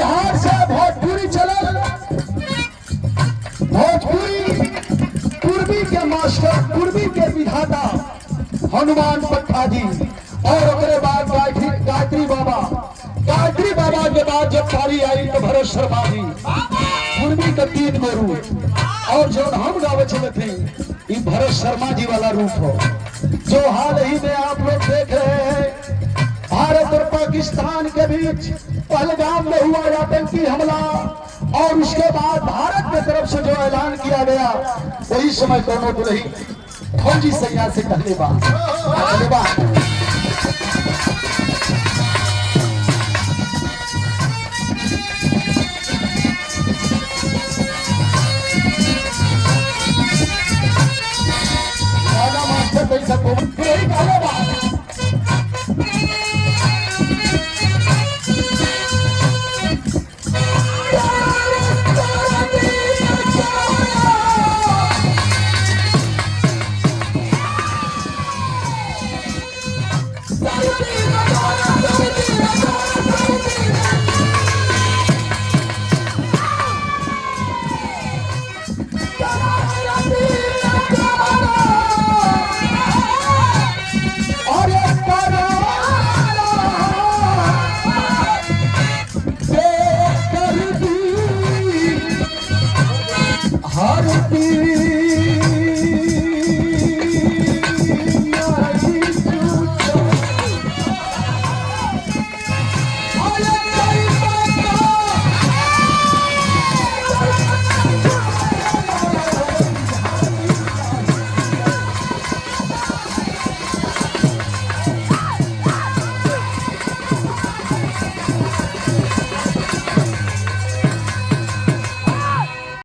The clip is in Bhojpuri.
बिहार से भोजपुरी चलल। भोजपुरी पूर्वी के मास्टर, पूर्वी के विधाता हनुमान पट्टा जी, और उसके बाद गायत्री बाबा। गायत्री बाबा के बाद जब पारी आई तो भरत शर्मा जी, पूर्वी के 3 गो रूप। और जो हम गावे चले थे ये भरत शर्मा जी वाला रूप हो, जो हाल ही में आप लोग देख रहे हैं भारत और पाकिस्तान के बीच पहलगाम में हुआ आतंकी हमला, और उसके बाद भारत की तरफ से जो ऐलान किया गया, वही समय दोनों को नहीं फौजी सैया से कहले बा मास्टर पैसा को कहले बा हर